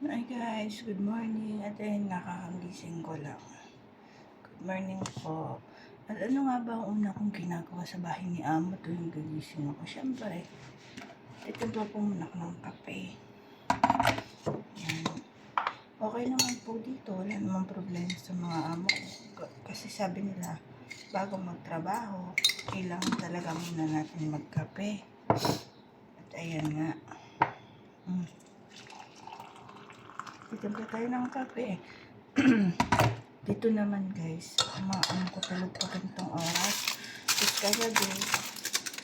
Hi guys, good morning. At ayun, nakakagising ko lang. Good morning po. At ano nga ba ang una kong ginagawa sa bahay ni Amo tuwing gagising ako? Siyempre, ito ba po muna ako ng kape. Yan. Okay naman po dito. Wala namang problema sa mga amo ko. Kasi sabi nila, bago magtrabaho, kailangan talaga muna natin magkape. At ayan nga. Titimpla tayo ng kape. Dito naman guys, umaam ko tulog pa ganitong oras. Tapos kagabi,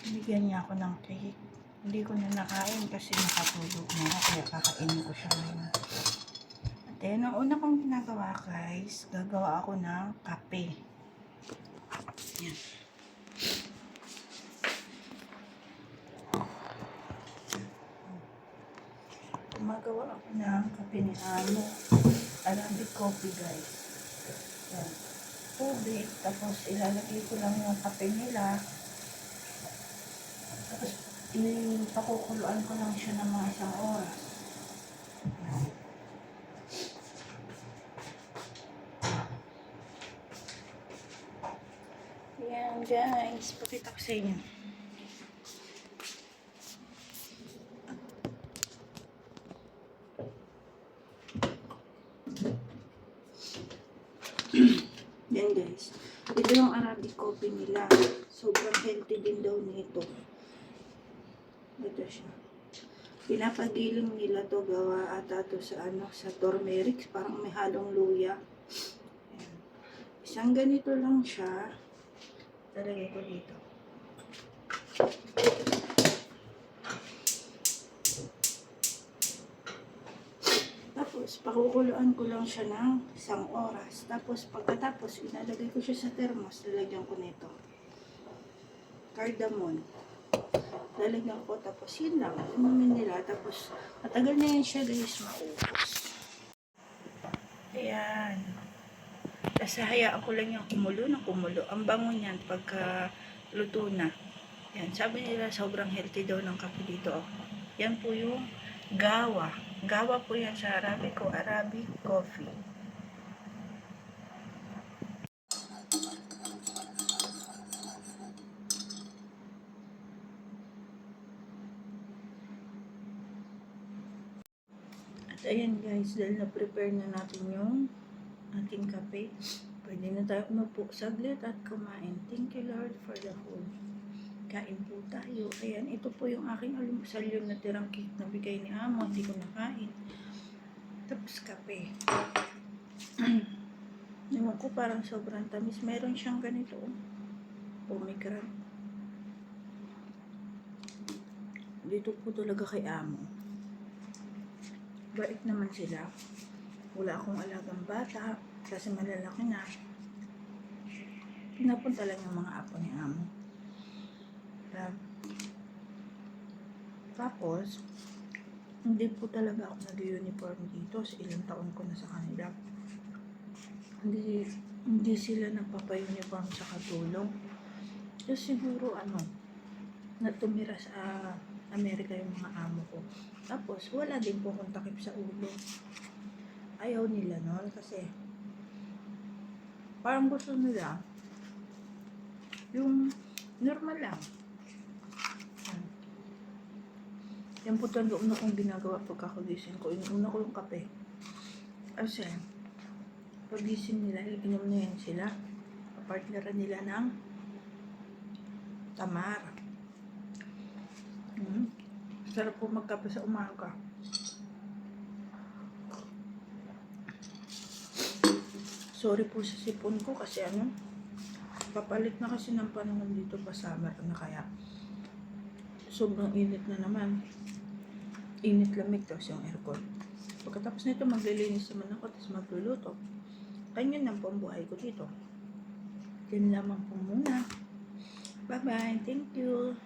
binigyan niya ako ng cake. Hindi ko na nakain kasi nakatulog na ako, kaya kakainin ko siya ngayon. At then, ang una kong ginagawa guys, gagawa ako ng kape. Yan. Gumagawa ako ng kape ni Amo. Arabic coffee guys. Yan. Tubig, tapos ilalagay ko lang yung kape nila. Tapos ipakukuluan ko lang siya ng mga 1 oras. Yan guys, pakita ko sa inyo. Yan guys, ito yung Arabic coffee nila. Sobrang healthy din daw nito. Ito siya. Pinapagiling nila to, gawa ata to sa sa turmeric, parang may halong luya. Ayan. Isang ganito lang siya. Talagay ko dito. Tapos, pakukuluan ko lang siya ng 1 oras. Tapos, pagkatapos, inalagay ko siya sa thermos. Lalagyan ko nito. Cardamom. Lalagyan ko. Tapos, yun lang. Inumin nila. Tapos, matagal na yan siya guys maubos. Ayan. Tapos, hayaan ko lang yung kumulo ng kumulo. Ang bango niyan pagka luto na. Yan. Sabi nila, sobrang healthy daw ng kape dito. Yan po yung gawa. Gawa po yan sa Arabic o Arabic coffee. At ayan guys, dahil na-prepare na natin yung ating kape, pwede na tayo umupo saglit at kumain. Thank you Lord for the food. Kain po tayo. Ayan, ito po yung aking almusal, yung natirang cake na bigay ni Amo. Hindi ko nakain. Tapos kape. Ewan ko, parang sobrang tamis. Meron siyang ganito. Pomegranate. Dito po talaga kay Amo. Bait naman sila. Wala akong alagang bata. Kasi malalaki na. Pinapunta lang yung mga apo ni Amo. Tapos, hindi po talaga ako nag-uniform dito. Sa ilang taon ko na sa kanila. Hindi sila nagpapa-uniform sa katulong. Kasi siguro natumira sa Amerika yung mga amo ko. Tapos, wala din po akong takip sa ulo. Ayaw nila nun kasi parang gusto nila yung normal lang. Yan po talaga una kong ginagawa pagkakagising ko. Una ko yung kape. Kasi, pagising nila, inom na yan sila. Partneran nila ng tamar. Sarap po magkape sa umaga. Sorry po sa sipon ko kasi papalit na kasi ng panahon dito pa summer na kaya sobrang init na naman. Init lamig tapos yung aircon. Pagkatapos nito maglilinis naman ako tapos magluluto. Kanya lang po ang buhay ko dito. Yan lamang po muna. Bye bye. Thank you.